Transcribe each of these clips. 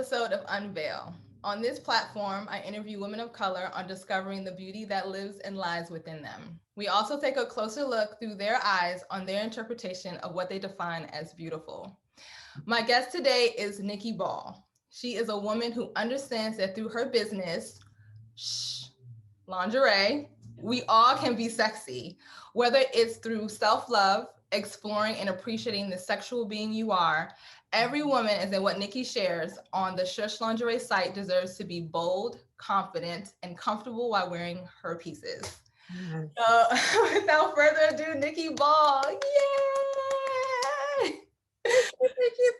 episode of UnVeil. On this platform, I interview women of color on discovering the beauty that lives and lies within them. We also take a closer look through their eyes on their interpretation of what they define as beautiful. My guest today is Nikki Ball. She is a woman who understands that through her business, lingerie, we all can be sexy, whether it's through self-love, exploring and appreciating the sexual being you are. Every woman, as in what Nikki shares on the Shush Lingerie site, deserves to be bold, confident, and comfortable while wearing her pieces. Yes. So without further ado, Nikki Ball. Yay! Thank you.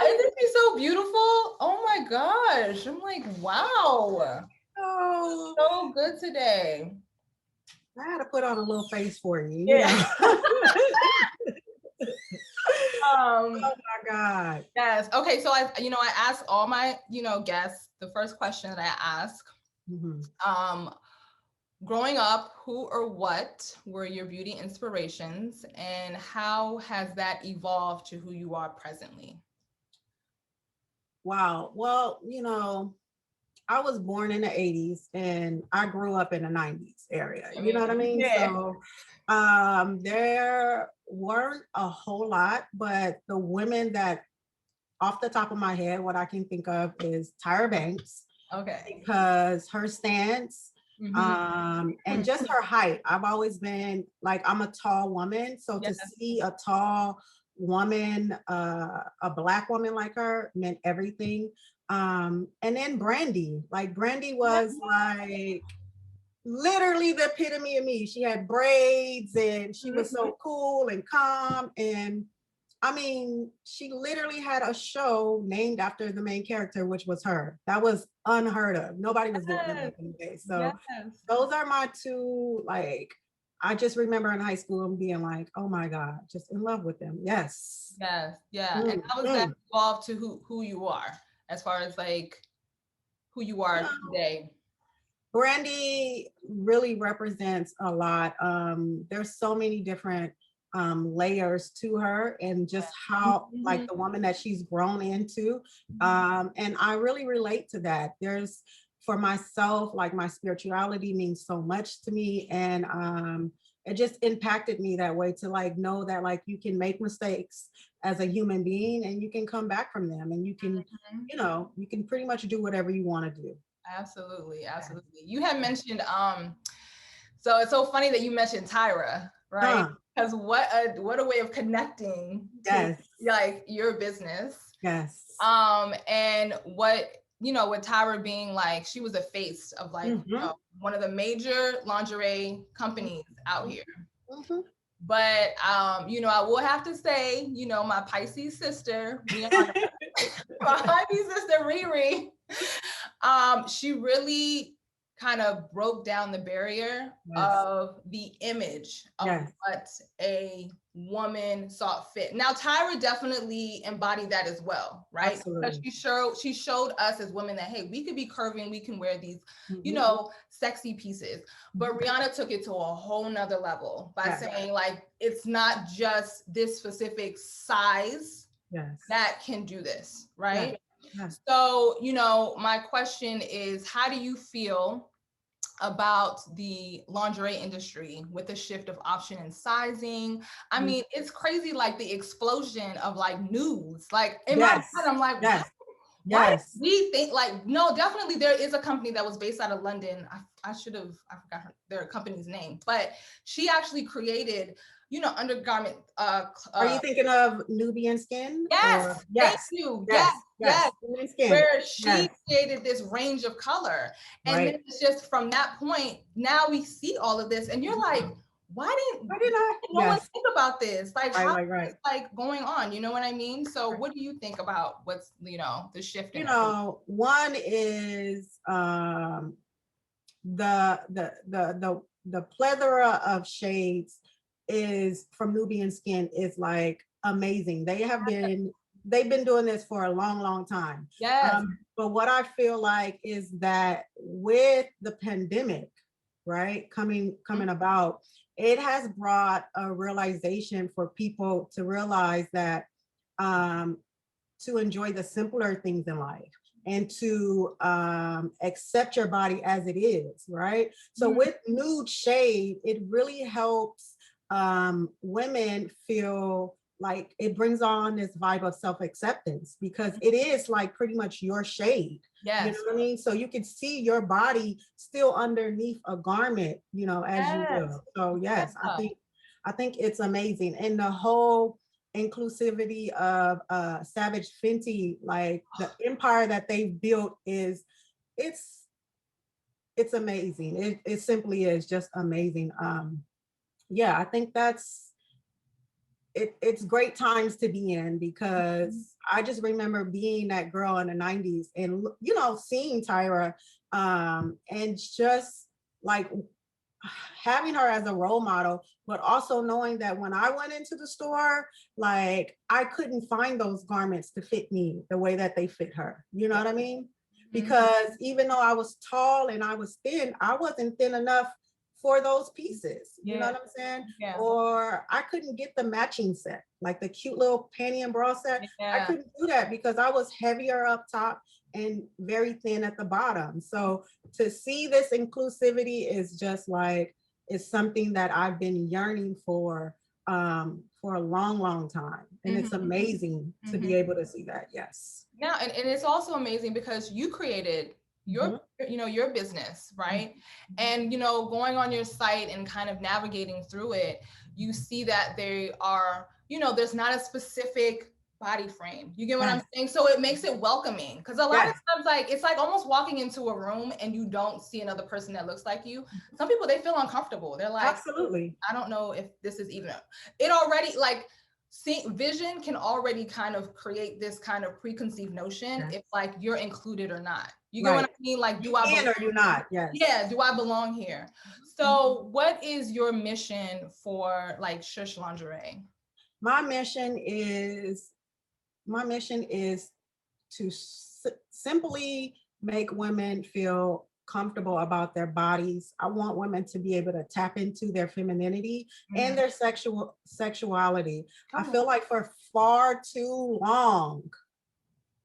Isn't she so beautiful? Oh my gosh. I'm like, wow. Oh, So good today. I had to put on a little face for you. Yeah. Oh my God. Yes. Okay. So I ask all my, guests the first question that I ask. Growing up, who or what were your beauty inspirations, and how has that evolved to who you are presently? Wow. Well, I was born in the 80s and I grew up in the 90s area. You know what I mean? Yeah. So there weren't a whole lot, but the women that off the top of my head, what I can think of is Tyra Banks. Okay. Because her stance and just her height. I've always been like, I'm a tall woman. So to see a tall woman, a Black woman like her meant everything. And then Brandy was like literally the epitome of me. She had braids and she was so cool and calm. And I mean, she literally had a show named after the main character, which was her. That was unheard of. Nobody was doing that back in the day. So those are my two, like, I just remember in high school and being like, oh my God, just in love with them. Yes. Yes. Yeah. And how was that evolved to who you are, as far as like who you are today? Brandy really represents a lot. There's so many different layers to her and just how like the woman that she's grown into. And I really relate to that. There's for myself, like my spirituality means so much to me. And it just impacted me that way to like know that like you can make mistakes as a human being and you can come back from them and you can, you can pretty much do whatever you want to do. Absolutely. You had mentioned so it's so funny that you mentioned Tyra, right? Because what a way of connecting to like your business. Yes. And what with Tyra being like, she was a face of like one of the major lingerie companies out here. But I will have to say, my Pisces sister, my Pisces sister Riri, she really kind of broke down the barrier of the image of what a woman saw fit. Now, Tyra definitely embodied that as well, right? Absolutely. Because she showed us as women that, hey, we could be curving, we can wear these, sexy pieces. But Rihanna took it to a whole nother level by saying, like, it's not just this specific size that can do this, right? So, my question is, how do you feel about the lingerie industry with the shift of option and sizing? I mean, it's crazy, like the explosion of like nudes. Like in my head, I'm like, why we think like, no, definitely there is a company that was based out of London. I forgot their company's name, but she actually created undergarment. Are you thinking of Nubian Skin? Yes. Thank you. Yes. Where she created this range of color. And then it's just from that point, now we see all of this. And you're like, why didn't no one think about this? Like, how is this like going on? You know what I mean? So what do you think about what's, the shift? One is the plethora of shades is from Nubian Skin is like amazing. They've been doing this for a long time. But what I feel like is that with the pandemic, right, coming about, it has brought a realization for people to realize that to enjoy the simpler things in life. and to accept your body as it is, right? So with nude shade, it really helps women feel like it brings on this vibe of self-acceptance, because it is like pretty much your shade. Yes. You know what I mean? So you can see your body still underneath a garment, you know, as you will. So yes, I think it's amazing. And the whole inclusivity of Savage Fenty, like the empire that they've built it's amazing. It simply is just amazing. Yeah, I think it's great times to be in, because I just remember being that girl in the 90s and, you know, seeing Tyra and just like having her as a role model, but also knowing that when I went into the store, like I couldn't find those garments to fit me the way that they fit her. You know what I mean? Because even though I was tall and I was thin, I wasn't thin enough for those pieces. You know what I'm saying? Yeah. Or I couldn't get the matching set, like the cute little panty and bra set. I couldn't do that because I was heavier up top and very thin at the bottom. So to see this inclusivity is just like, it's something that I've been yearning for a long, long time. And it's amazing to be able to see that. Yes. Yeah, and it's also amazing because you created your you know, your business, right? And you know, going on your site and kind of navigating through it, you see that they are, you know, there's not a specific body frame. You get what I'm saying? So it makes it welcoming, because a lot of times, like, it's like almost walking into a room and you don't see another person that looks like you. Some people, they feel uncomfortable. They're like, absolutely, I don't know if this is even it already, like, vision can already kind of create this kind of preconceived notion if like you're included or not. You get what I mean? Like, do I belong, or do not? Yes. Yeah, do I belong here? So what is your mission for like Shush Lingerie? My mission is to simply make women feel comfortable about their bodies. I want women to be able to tap into their femininity and their sexuality. I feel like for far too long,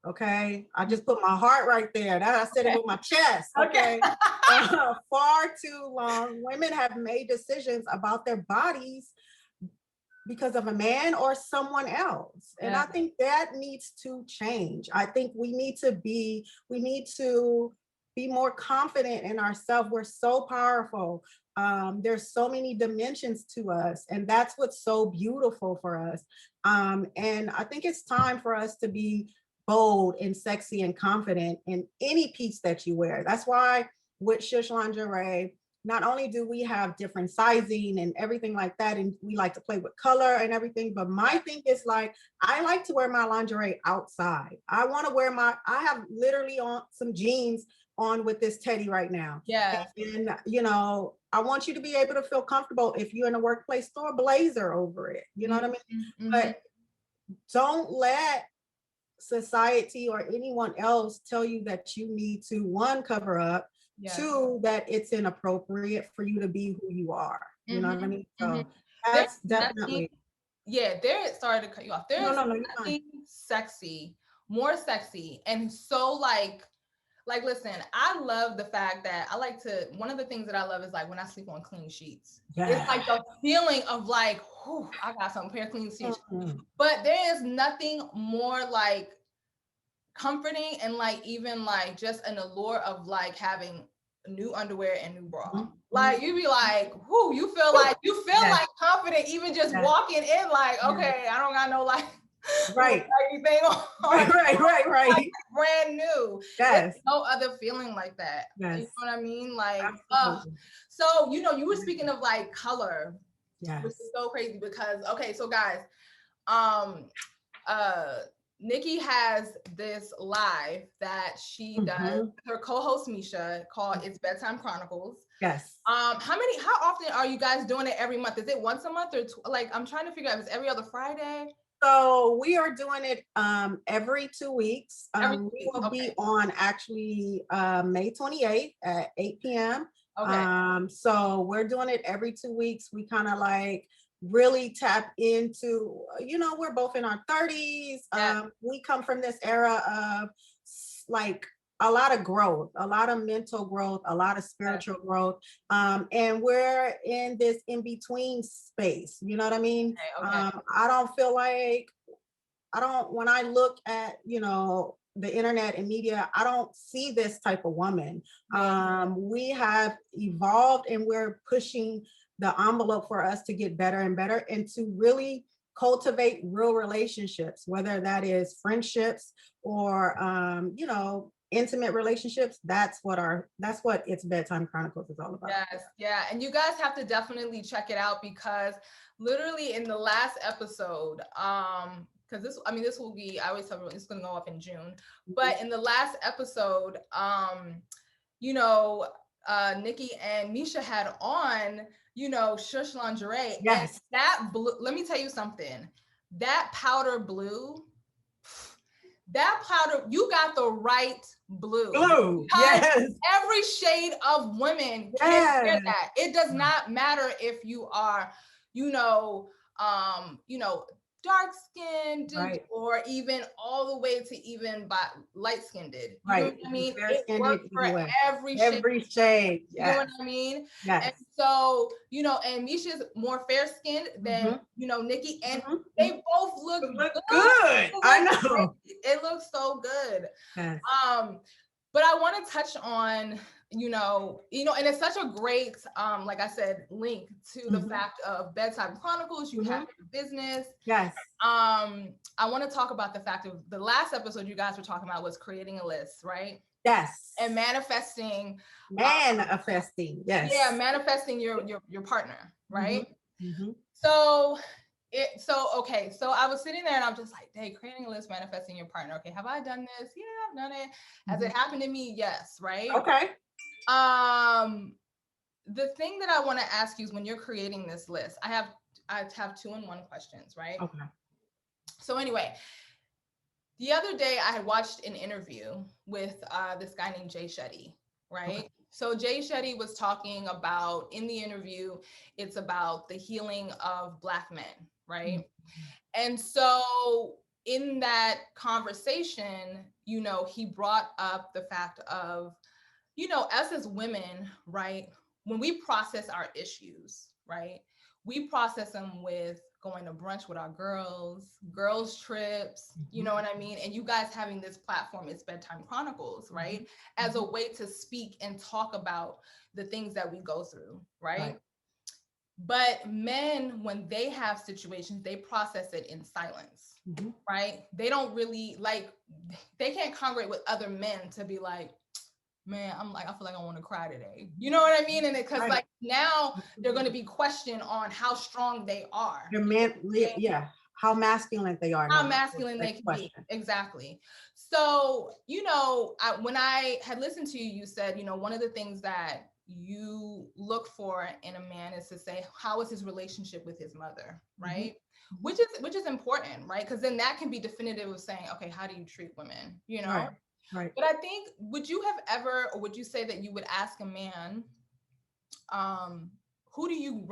okay, I just put my heart right there. That I said it with my chest. Okay. Far too long, women have made decisions about their bodies because of a man or someone else. And I think that needs to change. I think we need to be more confident in ourselves. We're so powerful. There's so many dimensions to us, and that's what's so beautiful for us. And I think it's time for us to be bold and sexy and confident in any piece that you wear. That's why with Shush Lingerie, not only do we have different sizing and everything like that, and we like to play with color and everything, but my thing is like, I like to wear my lingerie outside. I want to wear I have literally on some jeans on with this teddy right now. Yeah. And you know, I want you to be able to feel comfortable. If you're in a workplace, throw a blazer over it. You know what I mean? But don't let society or anyone else tell you that you need to, one, cover up, two, that it's inappropriate for you to be who you are. You know what I mean? So that's definitely. Sorry to cut you off. There's nothing sexy, more sexy, and so like, listen, I love the fact that one of the things that I love is like when I sleep on clean sheets. It's like the feeling of like, whew, I got some pair of clean sheets. But there is nothing more like comforting and like even like just an allure of like having new underwear and new bra. Like you be like, whoo, you feel like confident even just walking in, like, okay, I don't got no like anything on. Right. Like, brand new. Yes. There's no other feeling like that. Yes. You know what I mean? Like, so you know, you were speaking of like color, which is so crazy because so guys, Nikki has this live that she does with her co-host Misha called Its Bedtime Chronicles. Yes. How often are you guys doing it every month? Is it once a month or like, I'm trying to figure out if it's every other Friday? So we are doing it every 2 weeks. We will be on actually May 28th at 8 p.m. So we're doing it every 2 weeks. We kind of like really tap into, you know, we're both in our 30s. We come from this era of, like a lot of growth, a lot of mental growth, a lot of spiritual growth. And we're in this in-between space. You know what I mean? Okay. I don't feel like, when I look at, the internet and media, I don't see this type of woman. We have evolved and we're pushing the envelope for us to get better and better and to really cultivate real relationships, whether that is friendships or, intimate relationships. That's what Its Bedtime Chronicles is all about. Yes, yeah. And you guys have to definitely check it out because literally in the last episode, because this will be, I always tell everyone it's going to go up in June, but in the last episode, Nikki and Misha had on, Shush Lingerie. Yes. And that blue, let me tell you something, that powder blue, you got the right blue. Yes. Every shade of women can wear that. It does not matter if you are, dark skinned, right, or even all the way to even light skinned. You know what I mean? It works for every shade. Yes. You know what I mean? Yes. And so, and Misha's more fair skinned than, Nikki, and they both look good. I know. It looks so good. Yes. But I want to touch on, and it's such a great, like I said, link to the fact of Bedtime Chronicles. You have your business. Yes. I want to talk about the fact of the last episode you guys were talking about was creating a list, right? Yes. And manifesting. Yes. Yeah, manifesting your partner, right? So I was sitting there and I'm just like, hey, creating a list, manifesting your partner. Okay, have I done this? Yeah, I've done it. Has it happened to me? Yes, right? Okay. The thing that I want to ask you is when you're creating this list, I have 2-in-1 questions, right? Okay. So anyway, the other day I had watched an interview with this guy named Jay Shetty, right? Okay. So Jay Shetty was talking about, in the interview, it's about the healing of Black men, right? And so in that conversation, he brought up the fact of, us as women, right? When we process our issues, right? We process them with going to brunch with our girls trips, you know what I mean? And you guys having this platform, It's Bedtime Chronicles, right? As a way to speak and talk about the things that we go through, right? But men, when they have situations, they process it in silence, right? They don't really they can't congregate with other men to be like, man, I feel like I want to cry today. You know what I mean? And because now they're going to be questioned on how strong they are. How masculine they are. How masculine they can be. Exactly. So, when I had listened to you, you said, one of the things that you look for in a man is to say, how is his relationship with his mother, right? Which is important, right? Because then that can be definitive of saying, okay, how do you treat women, Right. But I think, would you say that you would ask a man, who do you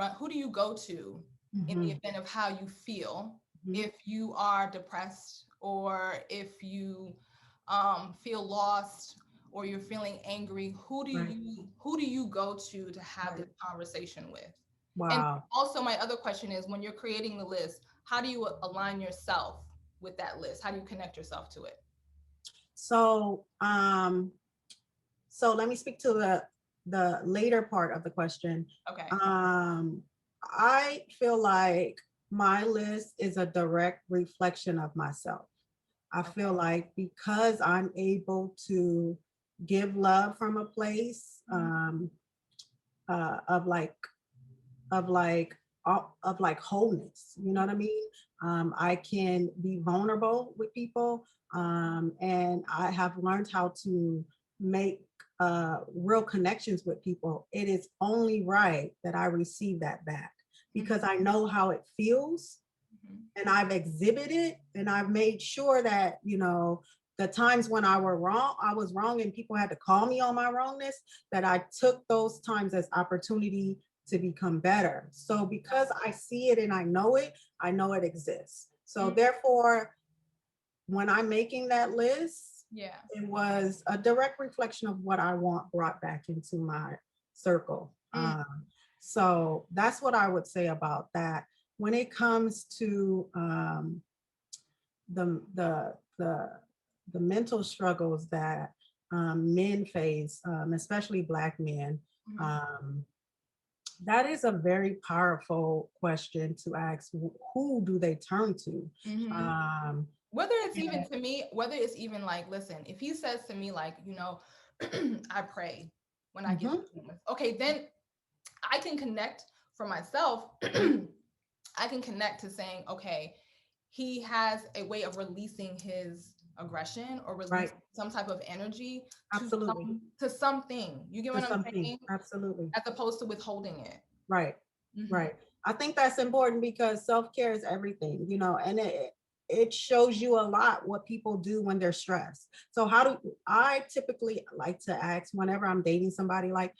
go to in the event of how you feel if you are depressed or if you feel lost or you're feeling angry? Who do you go to have this conversation with? Wow. And also my other question is, when you're creating the list, how do you align yourself with that list? How do you connect yourself to it? So let me speak to the later part of the question. Okay. I feel like my list is a direct reflection of myself. I feel like because I'm able to give love from a place of wholeness, you know what I mean? I can be vulnerable with people, and I have learned how to make real connections with people. It is only right that I receive that back because I know how it feels, and I've exhibited, and I've made sure that, the times when I was wrong and people had to call me on my wrongness, that I took those times as opportunity to become better. So because I see it and I know it exists. So therefore, when I'm making that list, Yeah. It was a direct reflection of what I want brought back into my circle. So that's what I would say about that. When it comes to the the the the mental struggles that men face, especially Black men, that is a very powerful question to ask. Who do they turn to? Whether it's even to me, whether it's even like, listen, if he says to me like, you know, I pray when I get okay, then I can connect for myself. I can connect to saying, okay, he has a way of releasing his aggression or releasing some type of energy to something. You get what I'm saying? Absolutely. As opposed to withholding it. Right. Right. I think that's important because self-care is everything, you know, and it shows you a lot what people do when they're stressed. So I typically like to ask whenever I'm dating somebody, like,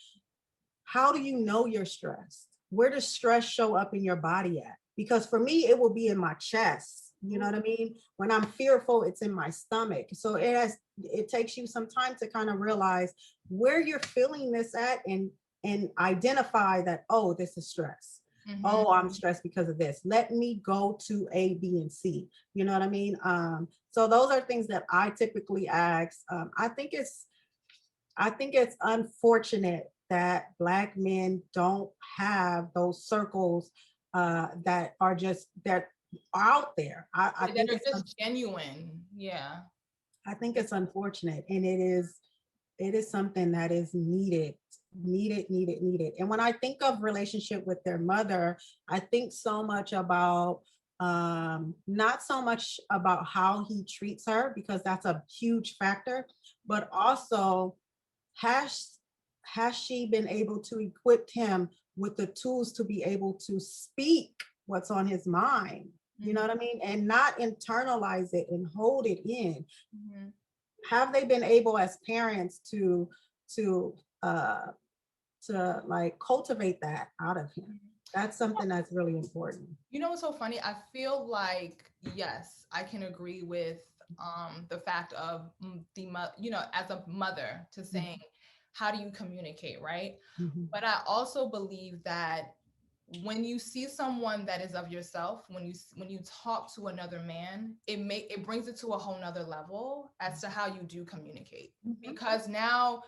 how do you know you're stressed? Where does stress show up in your body at? Because for me, it will be in my chest. You know what I mean? When I'm fearful, it's in my stomach. So it takes you some time to kind of realize where you're feeling this at and identify that, oh, this is stress. Oh, I'm stressed because of this. Let me go to A, B, and C. You know what I mean? So those are things that I typically ask. I think it's unfortunate that Black men don't have those circles that are out there. I think it's just genuine. Yeah. I think it's unfortunate, and it is something that is needed. And when I think of relationship with their mother, I think so much about not so much about how he treats her, because that's a huge factor, but also has she been able to equip him with the tools to be able to speak what's on his mind? You know what I mean? And not internalize it and hold it in. Have they been able as parents to like cultivate that out of him? That's something that's really important. You know what's so funny? I feel like, yes, I can agree with the fact of as a mother to saying, how do you communicate, right? But I also believe that when you see someone that is of yourself, when you talk to another man, it brings it to a whole nother level as to how you do communicate. Because now,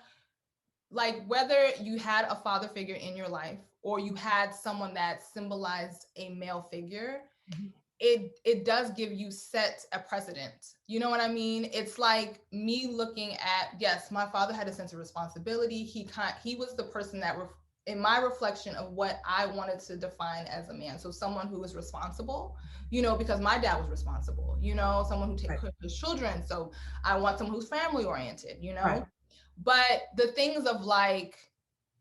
like, whether you had a father figure in your life or you had someone that symbolized a male figure, it does give you set a precedent. You know what I mean? It's like me looking at, yes, my father had a sense of responsibility. He was the person that in my reflection of what I wanted to define as a man. So someone who was responsible, you know, because my dad was responsible, you know, someone who takes care of his children. So I want someone who's family oriented, you know. But the things of, like,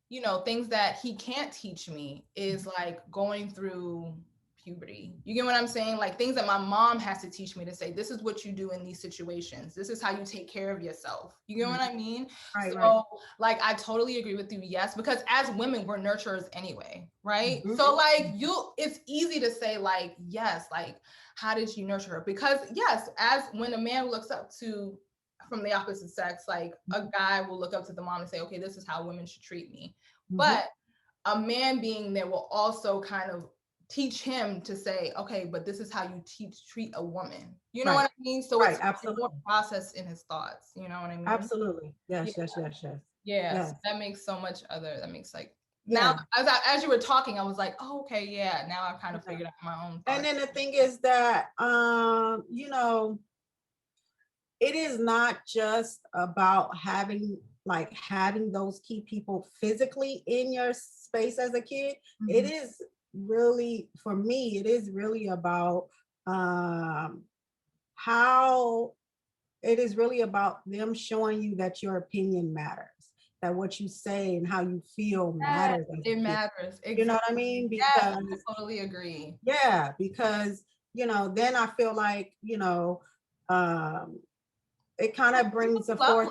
you know, things that he can't teach me is like going through puberty. You get what I'm saying? Like things that my mom has to teach me, to say, this is what you do in these situations. This is how you take care of yourself. You get what I mean? Like, I totally agree with you. Yes, because as women, we're nurturers anyway, right? So like it's easy to say like, yes, like, how did you nurture her? Because yes, as when a man looks up to from the opposite sex, like a guy will look up to the mom and say, okay, this is how women should treat me. But a man being there will also kind of teach him to say, okay, but this is how you treat a woman. You know what I mean? So it's more processed in his thoughts. You know what I mean? Absolutely. Yes. Yeah. So that makes so much that makes like, now as you were talking, I was like, oh, okay, yeah. Now I've kind of figured out my own thoughts. And then the thing is that, you know, it is not just about having those key people physically in your space as a kid. It is really, for me, it is really about how it is really about them showing you that your opinion matters, that what you say and how you feel matters. It matters. Exactly. You know what I mean? Because I totally agree. Yeah, because, you know, then I feel like, you know, it kind of brings forth,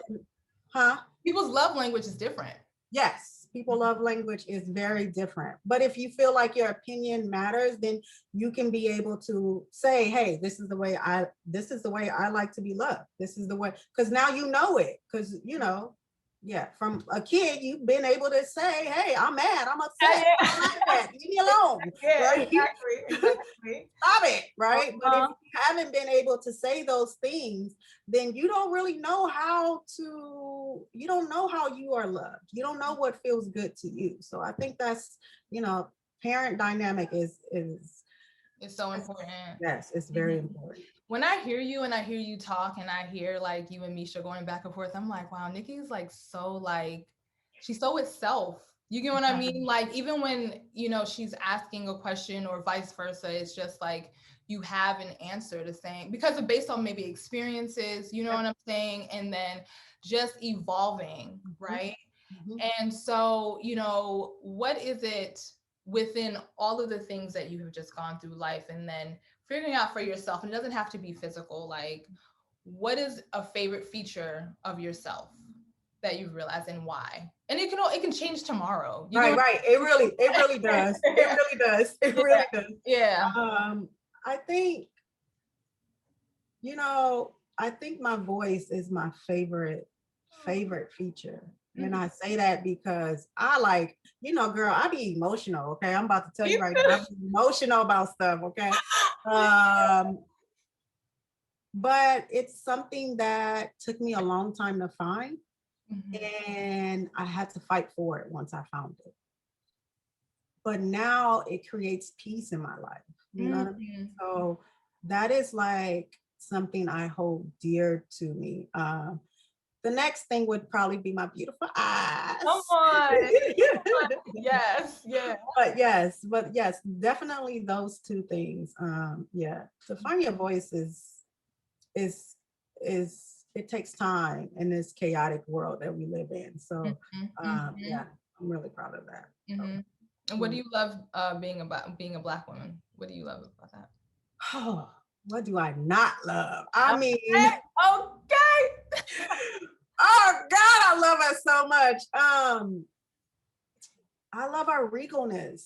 People's love language is different. Yes. People love language is very different. But if you feel like your opinion matters, then you can be able to say, hey, this is the way I like to be loved. This is the way, because now you know it. Because from a kid, you've been able to say, hey, I'm mad, I'm upset, I'm like that, leave me alone. Right? Exactly. Stop it, right? But if you haven't been able to say those things, then you don't really know you don't know how you are loved. You don't know what feels good to you. So I think that's, parent dynamic is so important. Yes, it's very important. When I hear you and I hear you talk and I hear like you and Misha going back and forth, I'm like, wow, Nikki's like so like, she's so with self. You get what I mean? Like even when, she's asking a question or vice versa, it's just like you have an answer to saying, because of based on maybe experiences, you know what I'm saying? And then just evolving, right? And so, what is it within all of the things that you have just gone through life and then figuring out for yourself, and it doesn't have to be physical, like what is a favorite feature of yourself that you've realized and why? And it can change tomorrow. Right. It really does. It really does. It really does. Yeah. I think, I think my voice is my favorite feature. And I say that because I like, girl, I be emotional. Okay. I'm about to tell you right now, I'm emotional about stuff. Okay. But it's something that took me a long time to find. And I had to fight for it once I found it. But now it creates peace in my life. You know what I mean? So that is like something I hold dear to me. The next thing would probably be my beautiful eyes. Come on. Yes, yeah. But yes, definitely those two things. To find your voice is it takes time in this chaotic world that we live in. So I'm really proud of that. And what do you love being a Black woman? What do you love about that? Oh, what do I not love? I mean, okay. Oh God, I love it so much. I love our regalness.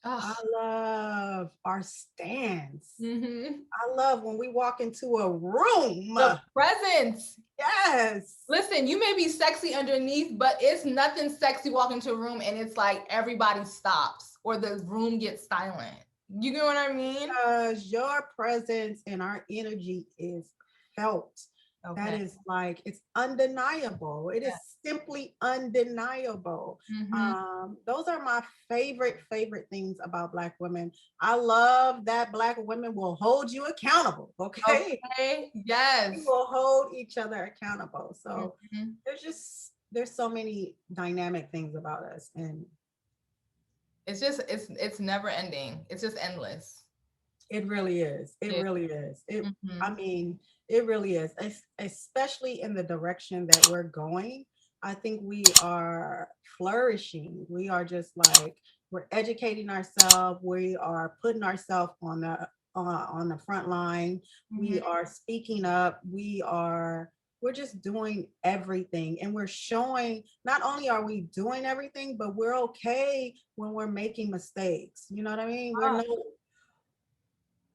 I love our stance. I love when we walk into a room. The presence. Yes. Listen, you may be sexy underneath, but it's nothing sexy walking into a room and it's like everybody stops or the room gets silent. You get what I mean? Because your presence and our energy is felt. Okay. That is like, it's undeniable. It is simply undeniable. Those are my favorite things about Black women. I love that Black women will hold you accountable. Okay. Yes. We will hold each other accountable. So there's so many dynamic things about us. And it's never ending. It's just endless. It really is. It really is. I mean, it really is, especially in the direction that we're going. I think we are flourishing. We are just like, we're educating ourselves. We are putting ourselves on the front line. We are speaking up. We're just doing everything, and we're showing, not only are we doing everything, but we're okay when we're making mistakes. You know what I mean?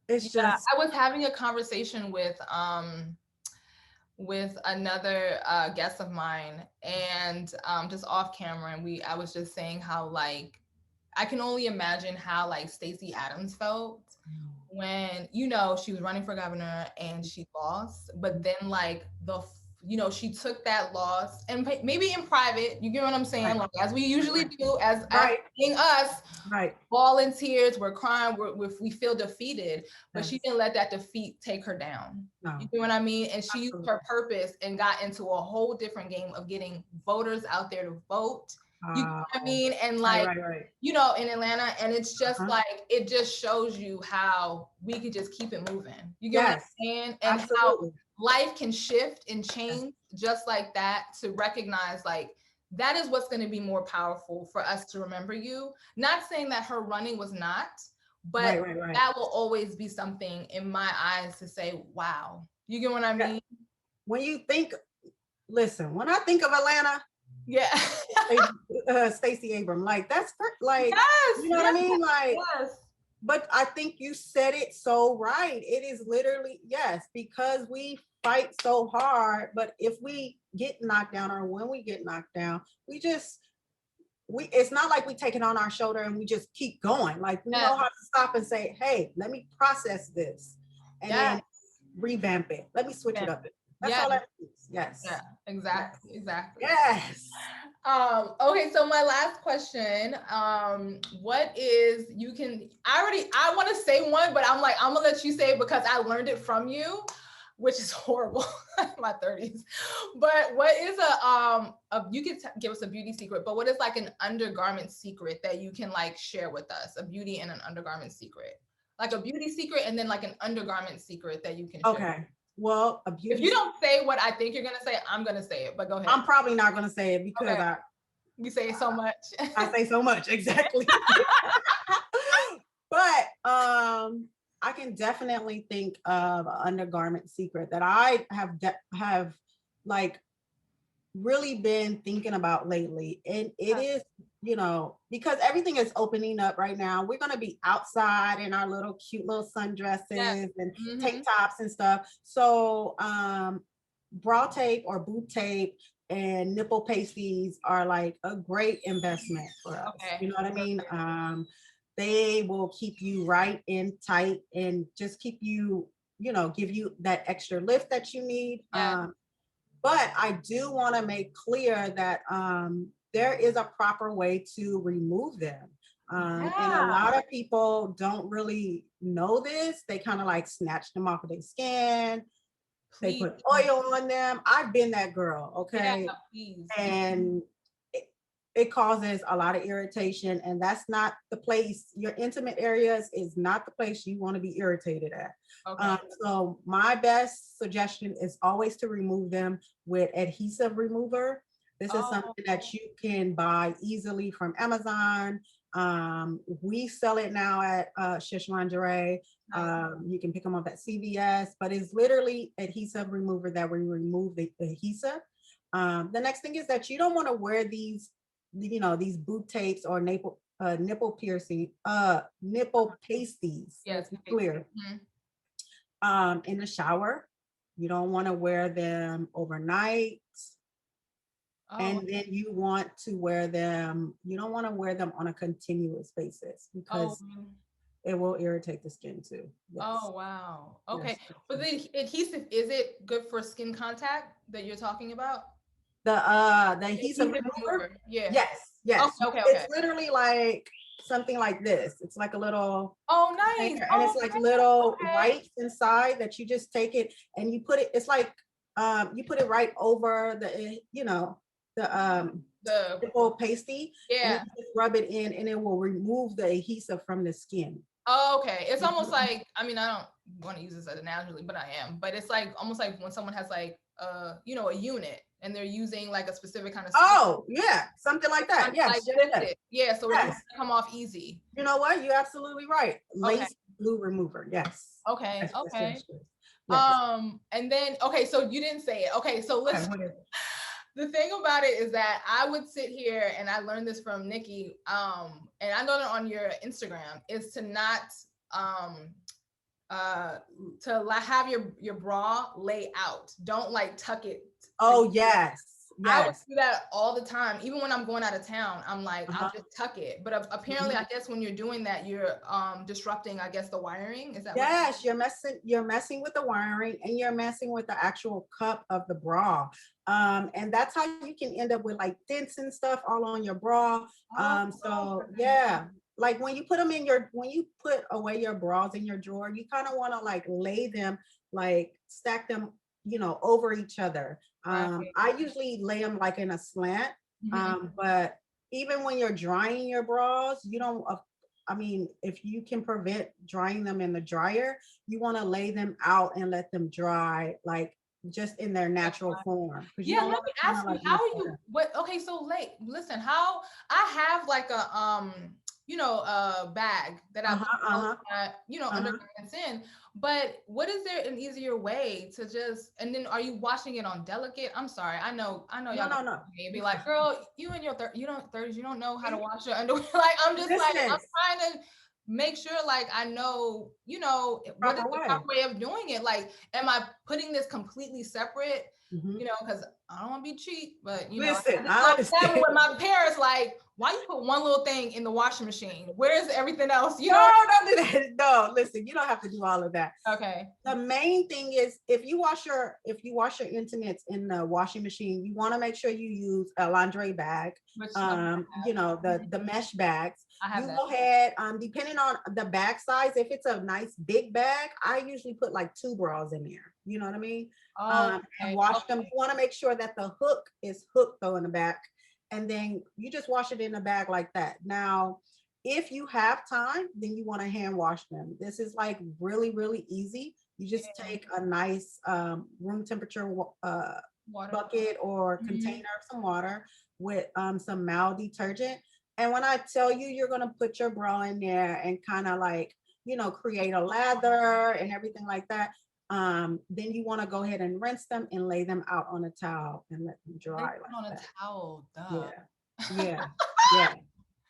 It's just, I was having a conversation with another guest of mine, and just off camera, and I was just saying how like I can only imagine how like Stacey Abrams felt when she was running for governor and she lost, but then like she took that loss and maybe in private, you get what I'm saying, like as we usually do as being us, ball in tears, we're crying, we feel defeated, but she didn't let that defeat take her down. You get what I mean? And she used her purpose and got into a whole different game of getting voters out there to vote. You know what I mean? And like, in Atlanta, and it's just like, it just shows you how we could just keep it moving. You get what I'm saying? And how life can shift and change just like that, to recognize like, that is what's going to be more powerful for us to remember you. Not saying that her running was not, but that will always be something in my eyes to say, wow. You get what I mean? When you think, listen, when I think of Atlanta, Yeah. Stacey Abrams. Like that's like, Yes, you know what I mean? Like, yes. but I think you said it so right. It is literally, yes, because we fight so hard, but if we get knocked down or when we get knocked down, it's not like we take it on our shoulder and we just keep going. Like we know how to stop and say, hey, let me process this and then revamp it. Let me switch it up. That's all that is. Yes. Yeah, exactly. Exactly. Yes. Okay, so my last question, what is, I want to say one, but I'm gonna let you say it because I learned it from you, which is horrible in my 30s. But what is you could give us a beauty secret, but what is like an undergarment secret that you can like share with us? A beauty and an undergarment secret. Like a beauty secret and then like an undergarment secret that you can share. Okay. Well, if you don't say what I think you're gonna say, I'm gonna say it, but go ahead. I'm probably not gonna say it because we say so much. I say so much, exactly. But I can definitely think of an undergarment secret that I have like really been thinking about lately. And it is, you know, because everything is opening up right now. We're going to be outside in our little cute little sundresses and tank tops and stuff. So bra tape or boob tape and nipple pasties are like a great investment for us. You know what I mean? They will keep you right in tight and just keep you, you know, give you that extra lift that you need. But I do want to make clear that there is a proper way to remove them. And a lot of people don't really know this. They kind of like snatch them off of their skin. They put oil on them. I've been that girl, okay? And it causes a lot of irritation, and that's not the place. Your intimate areas is not the place you want to be irritated at. So my best suggestion is always to remove them with adhesive remover. This is something that you can buy easily from Amazon. We sell it now at Shush Lingerie. You can pick them up at CVS, but it's literally adhesive remover that will remove the adhesive. The next thing is that you don't want to wear these, you know, these boob tapes or nipple piercing, nipple pasties. Yes, clear. In the shower. You don't want to wear them overnight. And then you want to wear them, you don't want to wear them on a continuous basis because it will irritate the skin too. Yes. Oh, wow. Okay. Yes. But the adhesive, is it good for skin contact that you're talking about? The adhesive remover? Yeah. Yes. Okay. It's literally like something like this. It's like a little. Oh, nice. And it's like little wipes inside that you just take it and you put it. It's like you put it right over the, you know, the nipple pasty. Yeah. And you just rub it in, and it will remove the adhesive from the skin. Oh, okay. It's almost like, I mean, I don't want to use this as analogy, but I am. But it's like almost like when someone has like you know, a unit and they're using like a specific kind of something like that. Yes. Like yeah, so it doesn't come off easy. You know what? You're absolutely right. Lace glue remover. Yes. Okay. Yes. And then so you didn't say it. Okay, so listen. The thing about it is that I would sit here, and I learned this from Nikki, and I know that on your Instagram, is to not have your bra lay out. Don't like tuck it. Oh, yes. I would do that all the time. Even when I'm going out of town, I'm like, I'll just tuck it. But apparently, I guess when you're doing that, you're disrupting, I guess, the wiring. Is that? Yes, you're messing with the wiring, and you're messing with the actual cup of the bra. And that's how you can end up with like dents and stuff all on your bra. Like when you put them when you put away your bras in your drawer, you kind of want to like lay them, like stack them, you know, over each other. I usually lay them like in a slant. But even when you're drying your bras, you don't, I mean, if you can prevent drying them in the dryer, you want to lay them out and let them dry, like just in their natural form. Yeah, let me ask you, how are you, listen, how I have like bag that I put my, undergarments in. But what is there an easier way to just, and then are you washing it on delicate? I'm sorry. I know y'all No. be like, girl, you in your 30s, you don't know how to wash your underwear. Like, I'm just like, I'm trying to make sure, like, I know, what is the proper way of doing it? Like, am I putting this completely separate? Because I don't want to be cheap, but listen, I understand with my parents, like, why you put one little thing in the washing machine? Where's everything else? No, don't do that. No, listen, you don't have to do all of that. Okay. The main thing is if you wash your intimates in the washing machine, you want to make sure you use a lingerie bag. The mesh bags. I have that. Go ahead. Depending on the bag size, if it's a nice big bag, I usually put like 2 bras in there. You know what I mean? And wash them. You want to make sure that the hook is hooked though in the back. And then you just wash it in the bag like that. Now, if you have time, then you want to hand wash them. This is like really, really easy. You just take a nice room temperature bucket or container of some water with some mild detergent. And when I tell you, you're going to put your bra in there and kind of like, create a lather and everything like that. Then you want to go ahead and rinse them and lay them out on a towel and let them dry. Like on a towel, duh.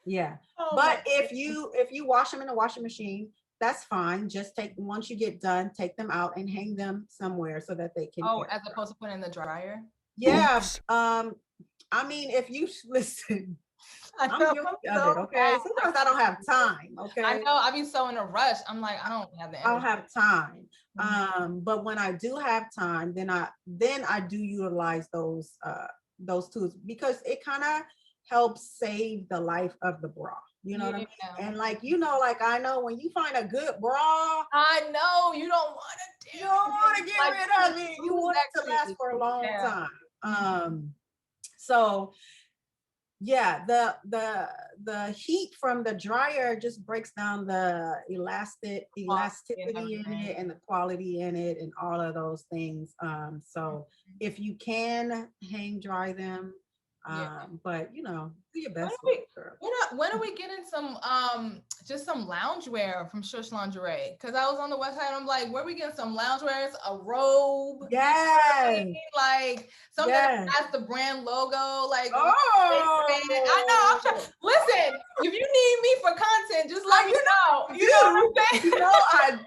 Yeah. But if you wash them in the washing machine, that's fine. Just once you get done, take them out and hang them somewhere so that they can. As opposed to putting in the dryer. Yeah. I mean, if you listen, I'm guilty of it. Okay. Sometimes I don't have time. Okay. I know. I be so in a rush. I'm like, I don't have the energy. I don't have time. But when I do have time, then I do utilize those tools because it kind of helps save the life of the bra. You know what I mean? And like, I know when you find a good bra, I know you don't want to get rid of it. You want it to last for a long time. So yeah, the heat from the dryer just breaks down the elasticity in it and the quality in it and all of those things. So if you can hang dry them, but do your best. When are we getting some just some loungewear from Shush Lingerie? Because I was on the website and I'm like, where are we getting some loungewear? A robe, like something that has the brand logo, like I know. Listen, if you need me for content, just let me know. You know what I'm saying? I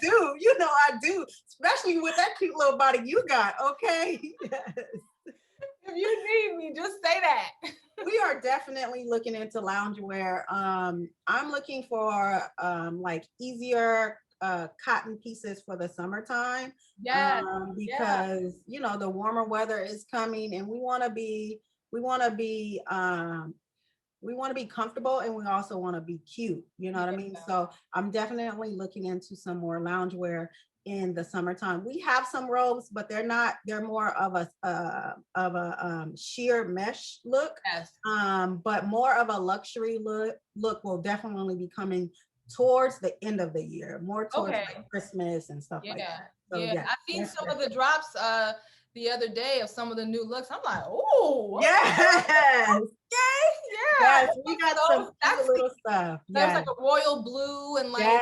do. Especially with that cute little body you got. Okay. If you need me, just say that. We are definitely looking into loungewear. I'm looking for like easier cotton pieces for the summertime. Because the warmer weather is coming and we want to be comfortable and we also want to be cute. You know what I mean? So I'm definitely looking into some more loungewear in the summertime. We have some robes, but they're more of a sheer mesh look. But more of a luxury look will definitely be coming towards the end of the year, more towards like Christmas and stuff like that. So, I've seen some of the drops the other day of some of the new looks. I'm like, oh, yes. We got some cute little stuff. There's like a royal blue and like,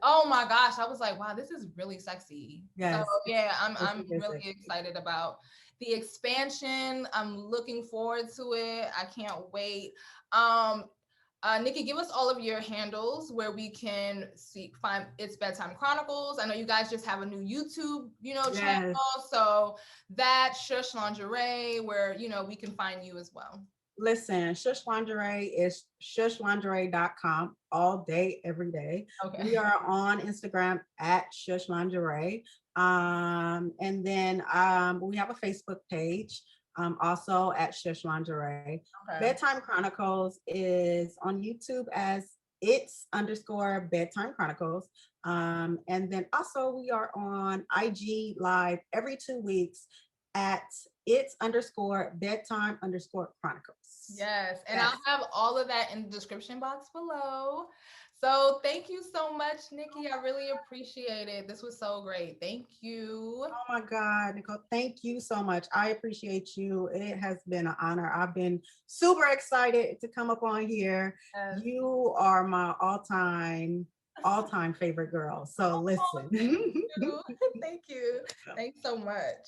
oh my gosh, I was like, wow, this is really sexy. So I'm really excited about the expansion. I'm looking forward to it. I can't wait. Nikki, give us all of your handles where we can find Its Bedtime Chronicles. I know you guys just have a new YouTube, channel. So that Shush Lingerie, where we can find you as well. Listen, Shush Lingerie is shushlingerie.com all day, every day. Okay. We are on Instagram at Shush Lingerie. And then we have a Facebook page. Also at Shush Lingerie. Okay. Bedtime Chronicles is on YouTube as Its_Bedtime Chronicles. And then also we are on IG Live every 2 weeks at Its_Bedtime_Chronicles. Yes. And I'll have all of that in the description box below. So thank you so much, Nikki. I really appreciate it. This was so great. Thank you. Oh my God, Nicole, thank you so much. I appreciate you. It has been an honor. I've been super excited to come up on here. Yes. You are my all-time favorite girl. So listen. Thank you. Thank you. Thanks so much.